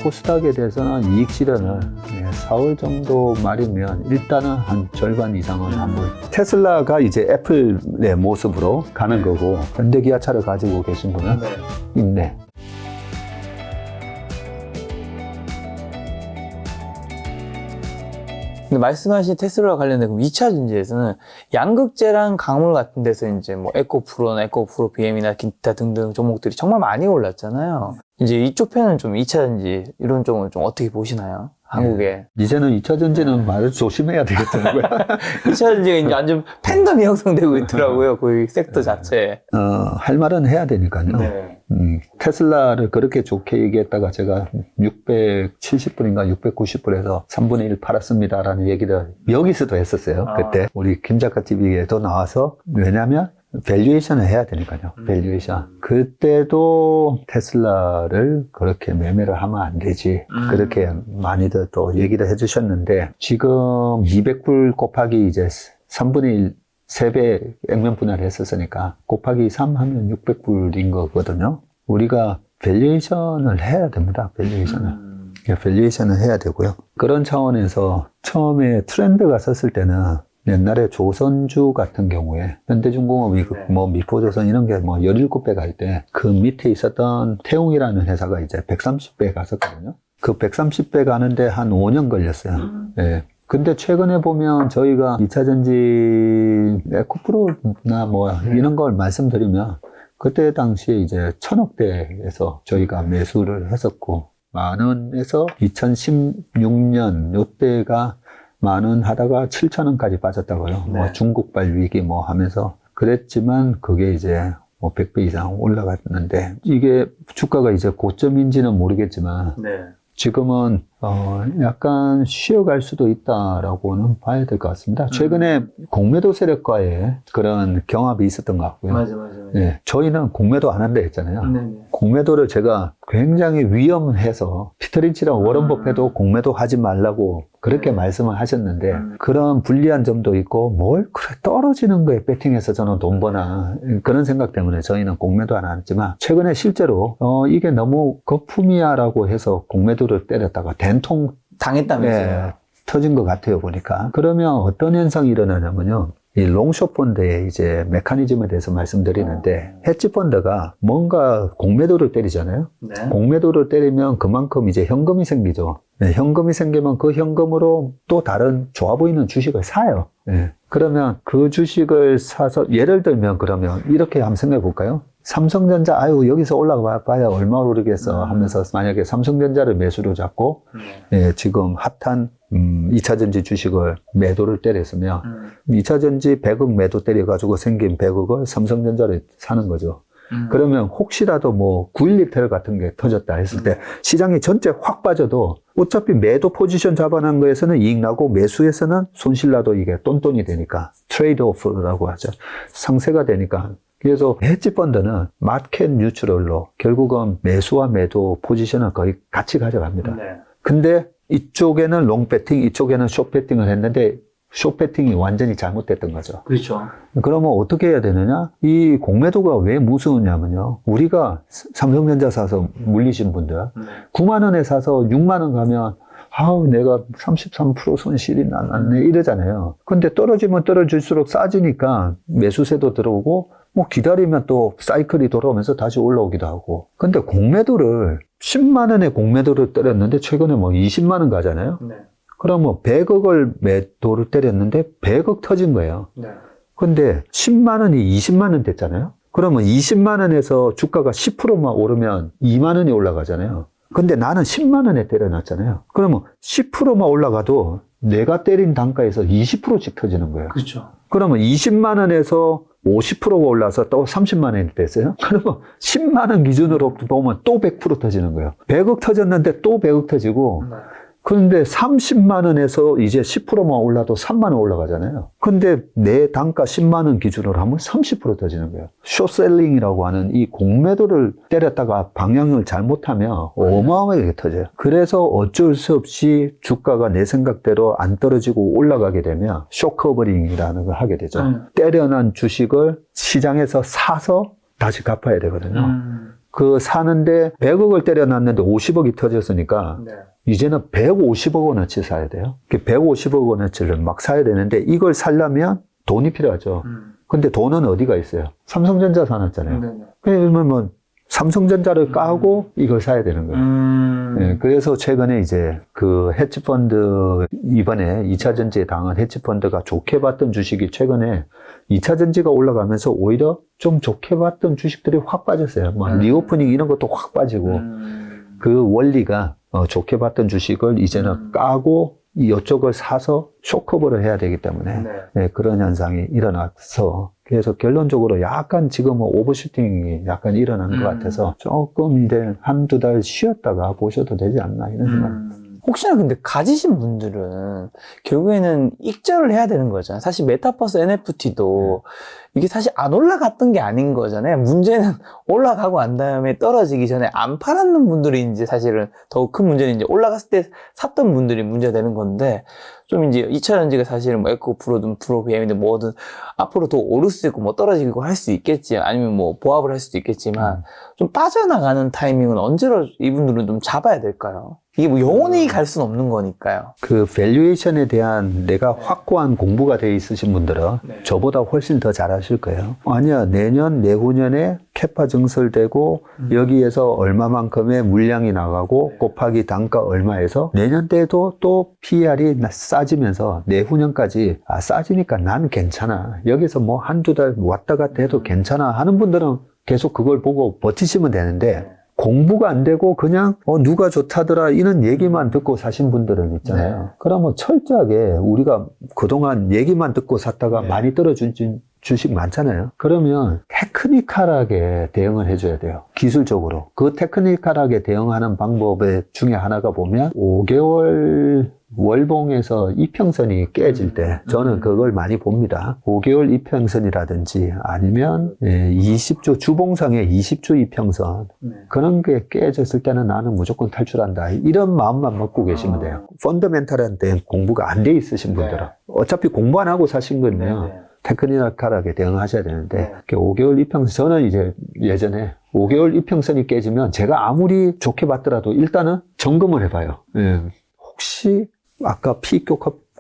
코스닥에 대해서는 이익 실현을 4월 정도 말이면 일단은 한 절반 이상은 한번 테슬라가 이제 애플의 모습으로 가는 거고 현대기아차를 가지고 계신 분은 있네. 근데 말씀하신 테슬라와 관련된 2차 전지에서는 양극재랑 광물 같은 데서 이제 뭐 에코프로나 에코프로 BM이나 기타 등등 종목들이 정말 많이 올랐잖아요. 이제 이쪽 편은 좀 2차 전지 이런 쪽은 좀 어떻게 보시나요? 한국에. 이제는 2차 전지는 말을 조심해야 되겠더라고요. 2차 전지가 이제 완전 팬덤이 형성되고 있더라고요. 그 섹터 자체에. 할 말은 해야 되니까요. 네. 테슬라를 그렇게 좋게 얘기했다가 제가 670불인가 690불에서 3분의 1 팔았습니다라는 얘기를 여기서도 했었어요. 그때 우리 김 작가 TV에도 나와서 왜냐면 밸류에이션을 해야 되니까요. 밸류에이션. 그때도 테슬라를 그렇게 매매를 하면 안 되지. 그렇게 많이들 또 얘기를 해주셨는데 지금 200불 곱하기 이제 3분의 1 3배 액면 분할을 했었으니까 곱하기 3 하면 600불인 거거든요. 우리가 밸류에이션을 해야 됩니다. 밸류에이션을 해야 되고요. 그런 차원에서 처음에 트렌드가 섰을 때는 옛날에 조선주 같은 경우에 현대중공업이 뭐 미포조선 이런 게 뭐 17배 갈 때 그 밑에 있었던 태웅이라는 회사가 이제 130배 갔었거든요. 그 130배 가는데 한 5년 걸렸어요. 예. 근데 최근에 보면 저희가 2차전지 에코프로나 뭐 이런 걸 말씀드리면 그때 당시에 이제 1000억대에서 저희가 매수를 했었고 만원에서 2016년 요때가 만원 하다가 7,000원까지 빠졌다고요. 네. 뭐 중국발 위기 뭐 하면서 그랬지만 그게 이제 뭐 100배 이상 올라갔는데 이게 주가가 이제 고점인지는 모르겠지만 지금은 약간 쉬어갈 수도 있다라고는 봐야 될 것 같습니다. 최근에 공매도 세력과의 그런 경합이 있었던 것 같고요. 맞아요. 네, 저희는 공매도 안 한다 했잖아요. 네네. 공매도를 제가 굉장히 위험해서 피터 린치랑 워런 버핏도 공매도 하지 말라고 그렇게 말씀을 하셨는데 그런 불리한 점도 있고 뭘 그래 떨어지는 거에 배팅해서 저는 돈 버나 그런 생각 때문에 저희는 공매도 안 했지만 최근에 실제로 이게 너무 거품이야라고 해서 공매도를 때렸다가 된통 당했다면서요? 터진 것 같아요 보니까. 그러면 어떤 현상이 일어나냐면요. 이 롱숏 펀드의 이제 메커니즘에 대해서 말씀드리는데 헤지 펀드가 뭔가 공매도를 때리잖아요. 공매도를 때리면 그만큼 이제 현금이 생기죠. 현금이 생기면 그 현금으로 또 다른 좋아 보이는 주식을 사요. 그러면 그 주식을 사서 예를 들면 그러면 이렇게 한번 생각해 볼까요? 삼성전자 아유 여기서 올라가 봐야 얼마 오르겠어 하면서 만약에 삼성전자를 매수로 잡고 지금 핫한 2차전지 주식을 매도를 때렸으면 2차전지 100억 매도 때려가지고 생긴 100억을 삼성전자를 사는 거죠. 그러면 혹시라도 뭐 9.11 같은 게 터졌다 했을 때 시장이 전체 확 빠져도 어차피 매도 포지션 잡아놓은 거에서는 이익 나고 매수에서는 손실 나도 이게 똔똔이 되니까 트레이드 오프라고 하죠. 상세가 되니까. 그래서 헤지 펀드는 마켓 뉴트럴로 결국은 매수와 매도 포지션을 거의 같이 가져갑니다. 근데 이쪽에는 롱 배팅, 이쪽에는 숏 배팅을 했는데 숏 배팅이 완전히 잘못됐던 거죠. 그렇죠. 그러면 어떻게 해야 되느냐? 이 공매도가 왜 무서우냐면요. 우리가 삼성전자 사서 물리신 분들 9만 원에 사서 6만 원 가면 아우 내가 33% 손실이 났네 이러잖아요. 근데 떨어지면 떨어질수록 싸지니까 매수세도 들어오고 뭐 기다리면 또 사이클이 돌아오면서 다시 올라오기도 하고. 근데 공매도를 10만 원에 공매도를 때렸는데 최근에 뭐 20만 원 가잖아요. 그러면 100억을 매도를 때렸는데 100억 터진 거예요. 근데 10만 원이 20만 원 됐잖아요. 그러면 20만 원에서 주가가 10%만 오르면 2만 원이 올라가잖아요. 근데 나는 10만 원에 때려놨잖아요. 그러면 10%만 올라가도 내가 때린 단가에서 20%씩 터지는 거예요. 그렇죠. 그러면 20만 원에서 50%가 올라서 또 30만 원이 됐어요. 그러면 10만 원 기준으로 보면 또 100% 터지는 거예요. 100억 터졌는데 또 100억 터지고 그런데 30만 원에서 이제 10%만 올라도 3만 원 올라가잖아요. 근데 내 단가 10만 원 기준으로 하면 30% 터지는 거예요. 숏셀링이라고 하는 이 공매도를 때렸다가 방향을 잘못하면 어마어마하게 터져요. 그래서 어쩔 수 없이 주가가 내 생각대로 안 떨어지고 올라가게 되면 숏커버링이라는 걸 하게 되죠. 때려난 주식을 시장에서 사서 다시 갚아야 되거든요. 그 사는데 100억을 때려놨는데 50억이 터졌으니까 네. 이제는 150억 원어치 사야 돼요. 150억 원어치를 막 사야 되는데 이걸 살려면 돈이 필요하죠. 근데 돈은 어디가 있어요? 삼성전자 사놨잖아요. 그러면 뭐 삼성전자를 까고 이걸 사야 되는 거예요. 네, 그래서 최근에 이제 그 헤지펀드, 이번에 2차 전지에 당한 헤지펀드가 좋게 봤던 주식이 최근에 2차 전지가 올라가면서 오히려 좀 좋게 봤던 주식들이 확 빠졌어요. 뭐 리오프닝 이런 것도 확 빠지고 그 원리가 좋게 봤던 주식을 이제는 까고 이쪽을 사서 쇼커버를 해야 되기 때문에 네, 그런 현상이 일어나서 그래서 결론적으로 약간 지금은 오버슈팅이 약간 일어나는 것 같아서 조금 이제 한두 달 쉬었다가 보셔도 되지 않나 이런 생각입니다. 혹시나 근데 가지신 분들은 결국에는 익절을 해야 되는 거잖아요. 사실 메타버스 NFT도 이게 사실 안 올라갔던 게 아닌 거잖아요. 문제는 올라가고 난 다음에 떨어지기 전에 안 팔았는 분들이 이제 사실은 더욱 큰 문제는 이제 올라갔을 때 샀던 분들이 문제가 되는 건데 좀 이제 2차 전지가 사실은 뭐 에코 프로든 프로 BM이든 뭐든 앞으로 더 오를 수 있고 뭐 떨어지고 할 수 있겠지 아니면 뭐 보합을 할 수도 있겠지만 좀 빠져나가는 타이밍은 언제로 이분들은 좀 잡아야 될까요? 이게 뭐 영원히 갈 수는 없는 거니까요. 그 밸류에이션에 대한 내가 확고한 공부가 돼 있으신 분들은 저보다 훨씬 더 잘하실 거예요. 아니야, 내년, 내후년에 캐파 증설되고 여기에서 얼마만큼의 물량이 나가고 곱하기 단가 얼마에서 내년 때도 또 PER이 싸지면서 내후년까지 싸지니까 난 괜찮아. 여기서 뭐 한두 달 왔다 갔다 해도 괜찮아 하는 분들은 계속 그걸 보고 버티시면 되는데 공부가 안 되고 그냥 누가 좋다더라 이런 얘기만 듣고 사신 분들은 있잖아요. 그러면 철저하게 우리가 그동안 얘기만 듣고 샀다가 많이 떨어진 주식 많잖아요. 그러면 테크니컬하게 대응을 해줘야 돼요. 기술적으로. 그 테크니컬하게 대응하는 방법 중에 하나가 보면 5개월 월봉에서 이평선이 깨질 때 저는 그걸 많이 봅니다. 5개월 이평선이라든지 아니면 20주 주봉상의 20주 이평선 그런 게 깨졌을 때는 나는 무조건 탈출한다. 이런 마음만 먹고 계시면 돼요. 펀더멘탈한 데 공부가 안 돼 있으신 분들은 어차피 공부 안 하고 사신 거면 테크니컬하게 대응하셔야 되는데 5개월 이평선 저는 이제 예전에 5개월 이평선이 깨지면 제가 아무리 좋게 봤더라도 일단은 점검을 해봐요. 혹시 아까 P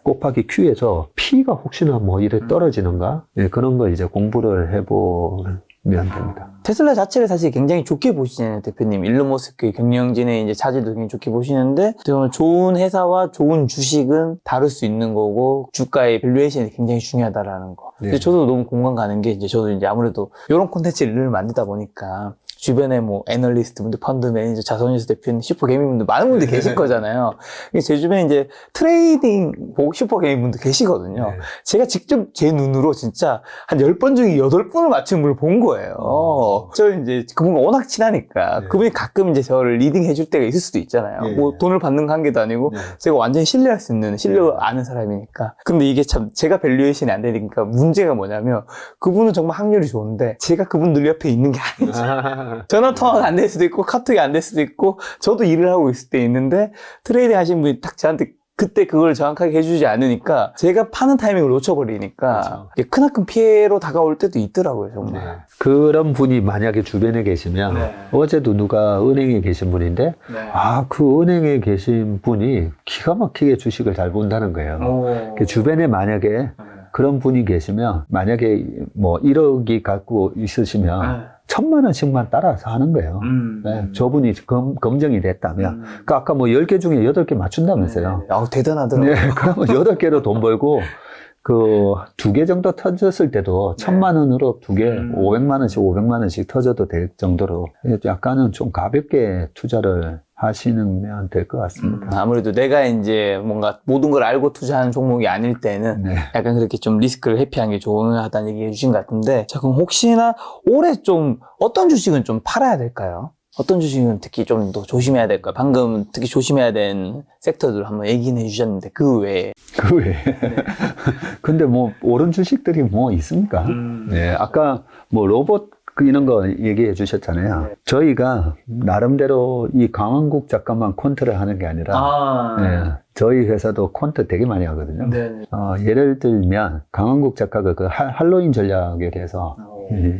곱하기 Q에서 P가 혹시나 뭐 이래 떨어지는가? 그런 거 이제 공부를 해보면 됩니다. 테슬라 자체를 사실 굉장히 좋게 보시잖아요, 대표님. 일론 머스크의 경영진의 이제 자질도 굉장히 좋게 보시는데, 좋은 회사와 좋은 주식은 다룰 수 있는 거고, 주가의 밸류에이션이 굉장히 중요하다라는 거. 근데 저도 너무 공감 가는 게, 이제 저도 이제 아무래도 이런 콘텐츠를 늘 만들다 보니까, 주변에 뭐 애널리스트 분들, 펀드 매니저, 자선유수 대표님, 슈퍼게이밍 분들 많은 분들 계실 거잖아요. 제 주변에 이제 트레이딩 슈퍼게이밍 분들 계시거든요. 제가 직접 제 눈으로 진짜 한 10번 중에 8번을 맞춘 분을 본 거예요. 저 이제 그분과 워낙 친하니까 그분이 가끔 이제 저를 리딩 해줄 때가 있을 수도 있잖아요. 뭐 돈을 받는 관계도 아니고 제가 완전히 신뢰할 수 있는 신뢰를 아는 사람이니까. 근데 이게 참 제가 밸류에이션이 안 되니까 문제가 뭐냐면 그분은 정말 확률이 좋은데 제가 그분 늘 옆에 있는 게 아니죠. 전화 통화가 안 될 수도 있고 카톡이 안 될 수도 있고 저도 일을 하고 있을 때 있는데 트레이딩 하신 분이 딱 저한테 그때 그걸 정확하게 해주지 않으니까 제가 파는 타이밍을 놓쳐버리니까 크나큰 피해로 다가올 때도 있더라고요, 정말. 그런 분이 만약에 주변에 계시면 어제도 누가 은행에 계신 분인데 그 은행에 계신 분이 기가 막히게 주식을 잘 본다는 거예요. 주변에 만약에 그런 분이 계시면 만약에 뭐 1억이 갖고 있으시면 1,000만 원씩만 따라서 하는 거예요. 저분이 검증이 됐다면. 그러니까 아까 뭐 10개 중에 8개 맞춘다면서요. 대단하더라고요. 그러면 8개로 돈 벌고, 2개 정도 터졌을 때도 1,000만 원으로 2개, 500만 원씩, 500만 원씩 터져도 될 정도로 약간은 좀 가볍게 투자를 하시면 될 것 같습니다. 아무래도 내가 이제 뭔가 모든 걸 알고 투자하는 종목이 아닐 때는 약간 그렇게 좀 리스크를 회피하는 게 좋다는 얘기 해주신 것 같은데, 자, 그럼 혹시나 올해 좀 어떤 주식은 좀 팔아야 될까요? 어떤 주식은 특히 좀 더 조심해야 될까요? 방금 특히 조심해야 되는 섹터들 한번 얘기는 해주셨는데 그 외에. 근데 뭐 오른 주식들이 뭐 있습니까? 아까 뭐 로봇 이런 거 얘기해 주셨잖아요. 저희가 나름대로 이 강원국 작가만 콘트를 하는 게 아니라 저희 회사도 콘트 되게 많이 하거든요. 예를 들면 강원국 작가가 그 할로윈 전략에 대해서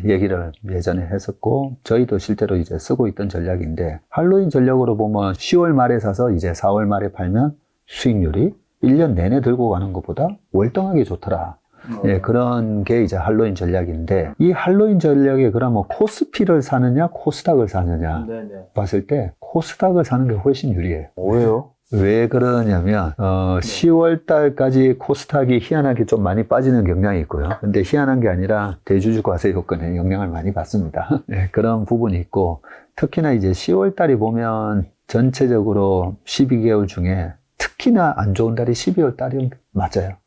얘기를 예전에 했었고, 저희도 실제로 이제 쓰고 있던 전략인데, 할로윈 전략으로 보면 10월 말에 사서 이제 4월 말에 팔면 수익률이 1년 내내 들고 가는 것보다 월등하게 좋더라. 예, 그런 게 이제 할로윈 전략인데, 이 할로윈 전략에 그러면 코스피를 사느냐, 코스닥을 사느냐 봤을 때 코스닥을 사는 게 훨씬 유리해요. 왜요? 왜 그러냐면 10월 달까지 코스닥이 희한하게 좀 많이 빠지는 경향이 있고요. 근데 희한한 게 아니라 대주주 과세 요건에 영향을 많이 받습니다. 네, 그런 부분이 있고, 특히나 이제 10월 달이 보면 전체적으로 12개월 중에 특히나 안 좋은 달이 12월 달이 맞아요.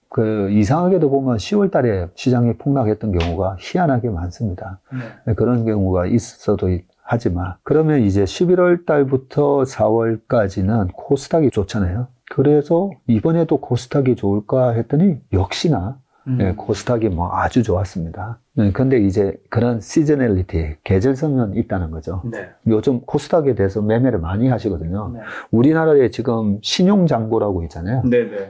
이상하게도 보면 10월 달에 시장이 폭락했던 경우가 희한하게 많습니다. 네, 그런 경우가 있어도 하지만, 그러면 이제 11월 달부터 4월까지는 코스닥이 좋잖아요. 그래서 이번에도 코스닥이 좋을까 했더니 역시나 네, 코스닥이 뭐 아주 좋았습니다. 네, 근데 이제 그런 시저널리티, 계절성은 있다는 거죠. 요즘 코스닥에 대해서 매매를 많이 하시거든요. 우리나라에 지금 신용잔고라고 있잖아요.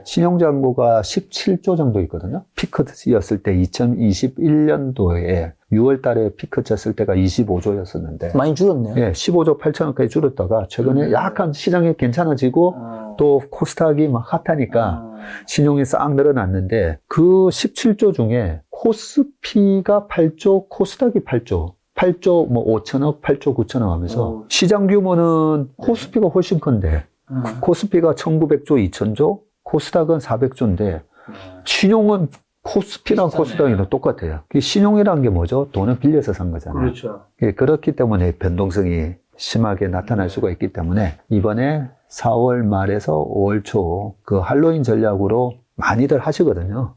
신용잔고가 17조 정도 있거든요. 피크였을 때 2021년도에 6월 달에 피크 쳤을 때가 25조였었는데 많이 줄었네요. 예, 15조 8천원까지 줄었다가 최근에 약간 시장이 괜찮아지고 또 코스닥이 막 핫하니까 신용이 싹 늘어났는데, 그 17조 중에 코스피가 8조, 코스닥이 8조. 8조 뭐 5천억, 8조 9천억 하면서 시장 규모는 코스피가 훨씬 큰데, 코스피가 1900조, 2000조, 코스닥은 400조인데 신용은 코스피랑 코스닥이랑 똑같아요. 신용이라는 게 뭐죠? 돈을 빌려서 산 거잖아요. 그렇죠. 그렇기 때문에 변동성이 심하게 나타날 수가 있기 때문에 이번에 4월 말에서 5월 초 그 할로윈 전략으로 많이들 하시거든요.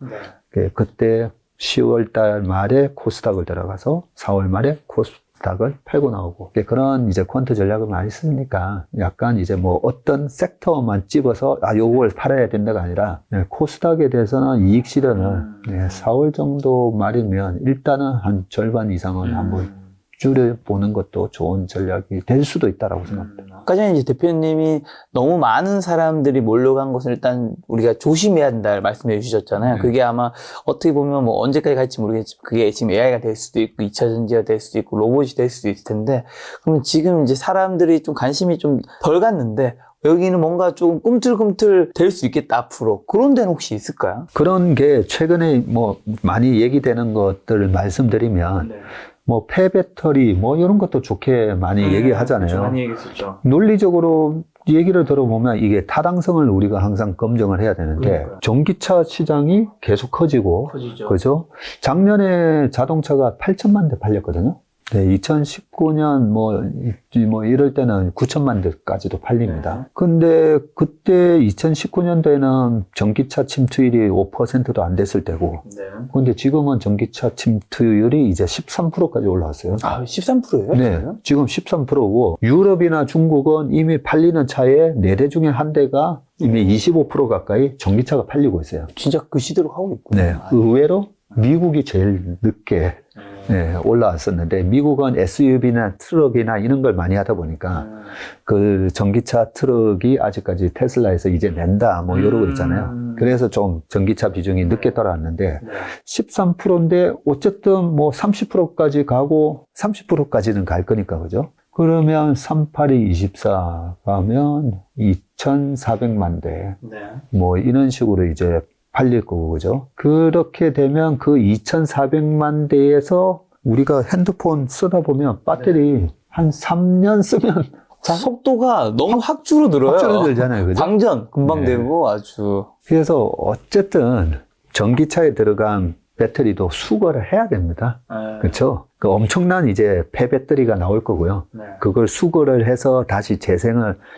그때 10월 달 말에 코스닥을 들어가서 4월 말에 코스닥을 팔고 나오고, 그런 이제 퀀트 전략을 많이 쓰니까 약간 이제 뭐 어떤 섹터만 집어서 요걸 팔아야 된다가 아니라 코스닥에 대해서는 이익 실현을 4월 정도 말이면 일단은 한 절반 이상은 한번 줄여보는 것도 좋은 전략이 될 수도 있다라고 생각합니다. 아까 전에 이제 대표님이 너무 많은 사람들이 몰려간 것을 일단 우리가 조심해야 된다를 말씀해 주셨잖아요. 그게 아마 어떻게 보면 뭐 언제까지 갈지 모르겠지만 그게 지금 AI가 될 수도 있고 2차 전지가 될 수도 있고 로봇이 될 수도 있을 텐데, 그러면 지금 이제 사람들이 좀 관심이 좀 덜 갔는데 여기는 뭔가 좀 꿈틀꿈틀 될 수 있겠다 앞으로, 그런 데는 혹시 있을까요? 그런 게 최근에 뭐 많이 얘기되는 것들을 말씀드리면 뭐 폐배터리 뭐 이런 것도 좋게 많이 얘기하잖아요. 그렇죠. 많이 얘기했었죠. 논리적으로 얘기를 들어보면 이게 타당성을 우리가 항상 검증을 해야 되는데, 그러니까요. 전기차 시장이 계속 커지고, 커지죠. 그죠? 작년에 자동차가 8천만 대 팔렸거든요. 네, 2019년 뭐 이럴 때는 9천만 대까지도 팔립니다. 근데 그때 2019년도에는 전기차 침투율이 5%도 안 됐을 때고, 근데 지금은 전기차 침투율이 이제 13%까지 올라왔어요. 아, 13%예요? 네, 지금 13%고, 유럽이나 중국은 이미 팔리는 차에 4대 중에 1대가 이미 25% 가까이 전기차가 팔리고 있어요. 진짜 그 시대로 하고 있구나. 네, 의외로 미국이 제일 늦게 올라왔었는데, 미국은 SUV나 트럭이나 이런 걸 많이 하다 보니까 그 전기차 트럭이 아직까지 테슬라에서 이제 낸다 뭐 이러고 있잖아요. 그래서 좀 전기차 비중이 늦게 따라왔는데 13%인데 어쨌든 뭐 30%까지 가고 30%까지는 갈 거니까, 그죠? 그러면 382, 24 가면 2,400만 대 뭐 이런 식으로 이제 팔릴 거고, 그죠? 그렇게 되면 그 2,400만 대에서 우리가 핸드폰 쓰다 보면 배터리 한 3년 쓰면 속도가 너무 확 줄어들어요. 확 줄어들잖아요, 그죠? 방전 금방 되고 아주. 그래서 어쨌든 전기차에 들어간 배터리도 수거를 해야 됩니다. 그렇죠? 그 엄청난 이제 폐배터리가 나올 거고요. 그걸 수거를 해서 다시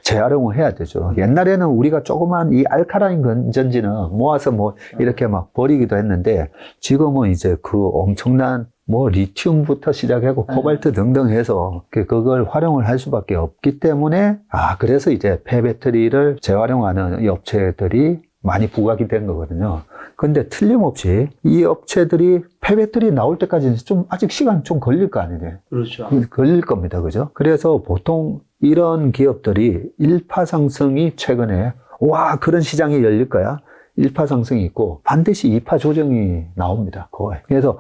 재활용을 해야 되죠. 옛날에는 우리가 조그만 이 알카라인 건전지는 모아서 뭐 이렇게 막 버리기도 했는데, 지금은 이제 그 엄청난 뭐 리튬부터 시작하고 코발트 등등 해서 그걸 활용을 할 수밖에 없기 때문에, 그래서 이제 폐배터리를 재활용하는 이 업체들이 많이 부각이 된 거거든요. 근데 틀림없이 이 업체들이 폐배터리 나올 때까지는 좀 아직 시간 좀 걸릴 거 아니에요. 그렇죠. 걸릴 겁니다. 그죠? 그래서 보통 이런 기업들이 일파상승이 최근에 그런 시장이 열릴 거야, 1파 상승이 있고 반드시 2파 조정이 나옵니다. 거의. 그래서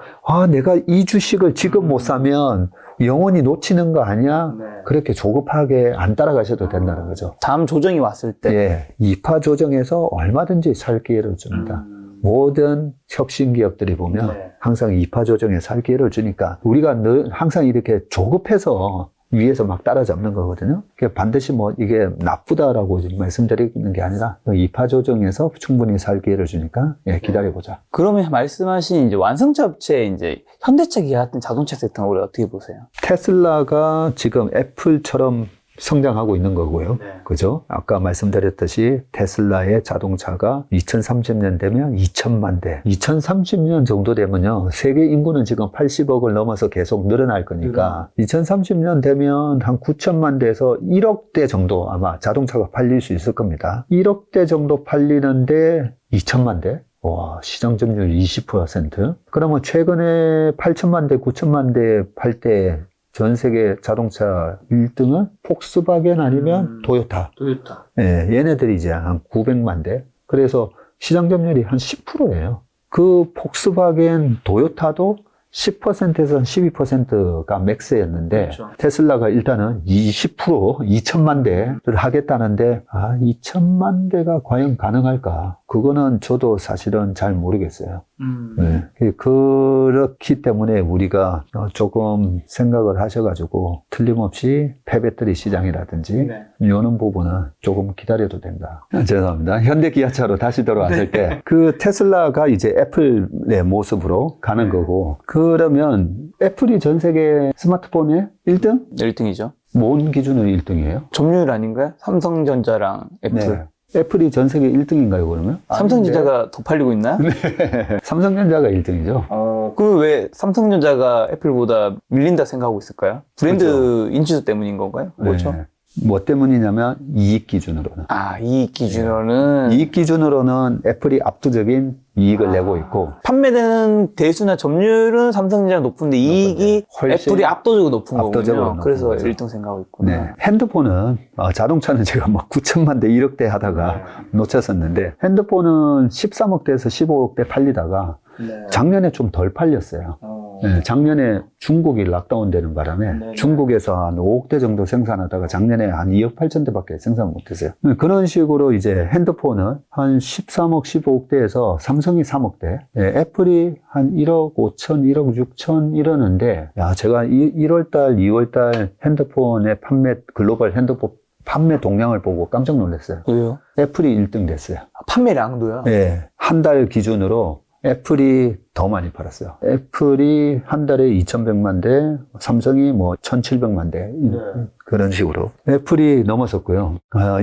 내가 이 주식을 지금 못 사면 영원히 놓치는 거 아니야? 네. 그렇게 조급하게 안 따라가셔도 된다는 거죠. 다음 조정이 왔을 때. 예, 2파 조정에서 얼마든지 살 기회를 줍니다. 모든 혁신 기업들이 보면 네. 항상 2파 조정에 살 기회를 주니까 우리가 늘 항상 이렇게 조급해서 위에서 막 따라잡는 거거든요. 그러니까 반드시 뭐 이게 나쁘다라고 말씀드리는 게 아니라 2파 조정에서 충분히 살 기회를 주니까 기다려보자. 그러면 말씀하신 이제 완성차 업체 이제 현대차, 기아 같은 자동차 섹터 올해 어떻게 보세요? 테슬라가 지금 애플처럼 성장하고 있는 거고요. 네. 그죠? 아까 말씀드렸듯이 테슬라의 자동차가 2030년 되면 2천만 대. 2030년 정도 되면요. 세계 인구는 지금 80억을 넘어서 계속 늘어날 거니까 2030년 되면 한 9천만 대에서 1억 대 정도 아마 자동차가 팔릴 수 있을 겁니다. 1억 대 정도 팔리는데 2천만 대? 와, 시장 점유율 20%. 그러면 최근에 8천만 대, 9천만 대 팔 때 전 세계 자동차 1등은 폭스바겐 아니면 토요타. 예, 얘네들이 이제 한 900만 대. 그래서 시장 점유율이 한 10%예요. 그 폭스바겐, 토요타도 10%에서 12%가 맥스였는데 그렇죠. 테슬라가 일단은 20%, 2천만 대를 하겠다는데 2천만 대가 과연 가능할까? 그거는 저도 사실은 잘 모르겠어요. 네. 그렇기 때문에 우리가 조금 생각을 하셔가지고 틀림없이 폐배터리 시장이라든지 이런 부분은 조금 기다려도 된다. 죄송합니다. 현대기아차로 다시 돌아왔을 때 그 테슬라가 이제 애플의 모습으로 가는 거고 그러면 애플이 전 세계 스마트폰의 1등? 1등이죠. 뭔 기준으로 1등이에요? 점유율 아닌가요? 삼성전자랑 애플. 네. 애플이 전 세계 1등인가요, 그러면? 삼성전자가 더 팔리고 있나요? 삼성전자가 1등이죠. 그럼 왜 삼성전자가 애플보다 밀린다 생각하고 있을까요? 브랜드 인지도 때문인 건가요? 뭐죠? 네. 뭐 때문이냐면 이익 기준으로는. 이익 기준으로는. 이익 기준으로는 애플이 압도적인 이익을 내고 있고 판매되는 대수나 점유율은 삼성전자가 높은데 이익이 훨씬 애플이 압도적으로 높은 압도적으로 거군요. 높은 그래서 거죠. 1등 생각하고 있구나. 네. 핸드폰은 자동차는 제가 뭐 9천만 대, 1억 대 하다가 놓쳤었는데 핸드폰은 13억 대에서 15억 대 팔리다가 작년에 좀 덜 팔렸어요. 네, 작년에 중국이 락다운 되는 바람에 중국에서 한 5억 대 정도 생산하다가 작년에 한 2억 8천 대밖에 생산 못했어요. 그런 식으로 이제 핸드폰은 한 13억, 15억 대에서 삼성이 3억 대, 애플이 한 1억 5천, 1억 6천 이러는데 제가 1월달, 2월달 핸드폰의 글로벌 핸드폰 판매 동량을 보고 깜짝 놀랐어요. 왜요? 애플이 1등 됐어요. 판매량도요? 네, 한 달 기준으로 애플이 더 많이 팔았어요. 애플이 한 달에 2,100만 대, 삼성이 뭐 1,700만 대, 그런 식으로. 애플이 넘어섰고요.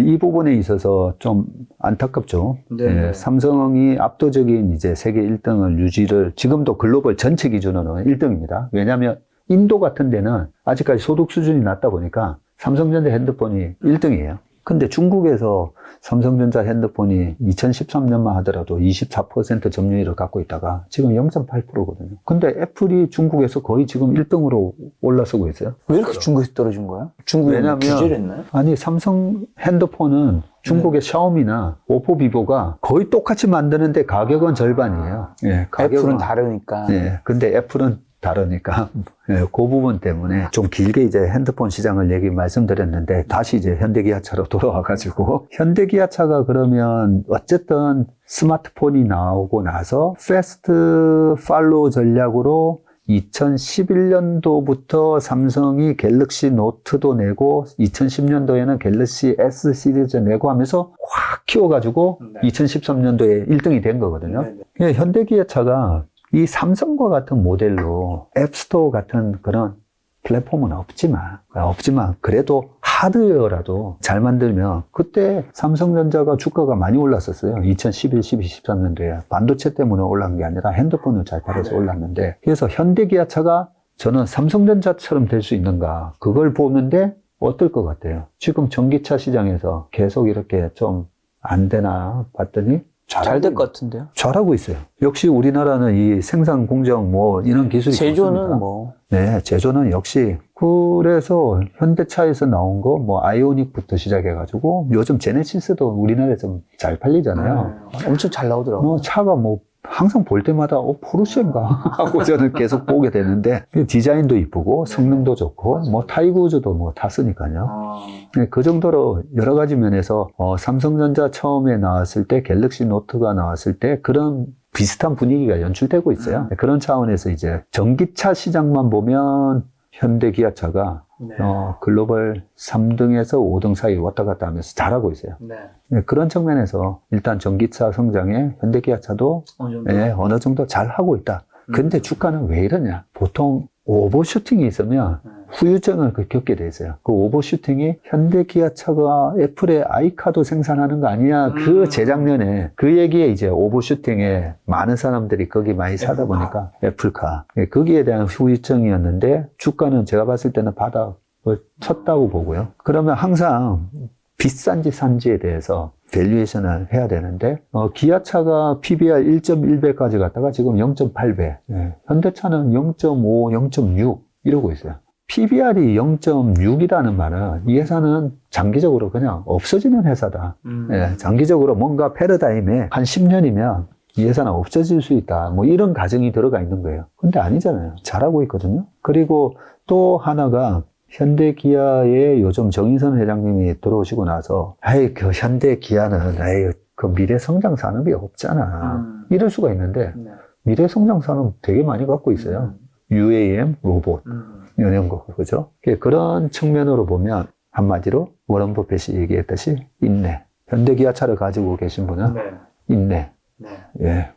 이 부분에 있어서 좀 안타깝죠. 네, 삼성이 압도적인 이제 세계 1등을 지금도 글로벌 전체 기준으로는 1등입니다. 왜냐하면 인도 같은 데는 아직까지 소득 수준이 낮다 보니까 삼성전자 핸드폰이 1등이에요. 근데 중국에서 삼성전자 핸드폰이 2013년만 하더라도 24% 점유율을 갖고 있다가 지금 0.8%거든요. 근데 애플이 중국에서 거의 지금 1등으로 올라서고 있어요. 왜 이렇게 중국에서 떨어진 거예요? 중국이 왜냐면 규제를 했나요? 아니 삼성 핸드폰은 중국의 샤오미나 오포, 비보가 거의 똑같이 만드는데 가격은 절반이에요. 예, 애플은 다르니까. 예, 근데 애플은 다르니까 그 부분 때문에 좀 길게 이제 핸드폰 시장을 말씀드렸는데 다시 이제 현대기아차로 돌아와가지고 현대기아차가 그러면 어쨌든 스마트폰이 나오고 나서 패스트 팔로우 전략으로 2011년도부터 삼성이 갤럭시 노트도 내고 2010년도에는 갤럭시 S 시리즈 내고 하면서 확 키워가지고 2013년도에 1등이 된 거거든요. 현대기아차가 이 삼성과 같은 모델로 앱스토어 같은 그런 플랫폼은 없지만 그래도 하드웨어라도 잘 만들면 그때 삼성전자가 주가가 많이 올랐었어요. 2011, 12, 13년도에 반도체 때문에 올라간 게 아니라 핸드폰을 잘 팔아서 올랐는데 그래서 현대기아차가 저는 삼성전자처럼 될 수 있는가 그걸 보는데 어떨 것 같아요? 지금 전기차 시장에서 계속 이렇게 좀 안 되나 봤더니 잘 될 것 같은데요? 잘하고 있어요. 역시 우리나라는 이 생산 공정 이런 기술이 제조는 좋습니다. 뭐. 네, 제조는 역시 그래서 현대차에서 나온 거, 뭐, 아이오닉부터 시작해가지고, 요즘 제네시스도 우리나라에 좀 잘 팔리잖아요. 엄청 잘 나오더라고요. 차가 뭐, 항상 볼 때마다, 포르쉐인가? 하고 저는 계속 보게 되는데, 디자인도 이쁘고, 성능도 좋고, 뭐, 타이구즈도 뭐, 탔으니까요. 네, 그 정도로 여러 가지 면에서, 삼성전자 처음에 나왔을 때, 갤럭시 노트가 나왔을 때, 그런 비슷한 분위기가 연출되고 있어요. 그런 차원에서 이제, 전기차 시장만 보면, 현대 기아차가 네. 글로벌 3등에서 5등 사이 왔다 갔다 하면서 잘하고 있어요. 네. 네, 그런 측면에서 일단 전기차 성장에 현대 기아차도 어느 정도 잘하고 있다. 근데 주가는 왜 이러냐? 보통 오버슈팅이 있으면 후유증을 겪게 돼 있어요. 그 오버슈팅이 현대 기아차가 애플의 아이카도 생산하는 거 아니냐? 그 재작년에 그 얘기에 이제 오버슈팅에 많은 사람들이 거기 많이 사다 보니까 애플카. 예, 거기에 대한 후유증이었는데 주가는 제가 봤을 때는 바닥을 쳤다고 보고요. 그러면 항상 비싼지 산지에 대해서 밸류에이션을 해야 되는데 기아차가 PBR 1.1배까지 갔다가 지금 0.8배, 예, 현대차는 0.5, 0.6 이러고 있어요. PBR이 0.6이라는 말은 이 회사는 장기적으로 그냥 없어지는 회사다. 예, 장기적으로 뭔가 패러다임에 한 10년이면 이 회사는 없어질 수 있다. 뭐 이런 가정이 들어가 있는 거예요. 근데 아니잖아요. 잘하고 있거든요. 그리고 또 하나가 현대 기아에 요즘 정인선 회장님이 들어오시고 나서, 그 현대 기아는, 그 미래 성장 산업이 없잖아. 이럴 수가 있는데, 미래 성장 산업 되게 많이 갖고 있어요. UAM, 로봇, 이런 거, 그죠? 그런 측면으로 보면, 한마디로 워런 버핏이 얘기했듯이, 인내. 현대 기아차를 가지고 계신 분은, 인내. 예,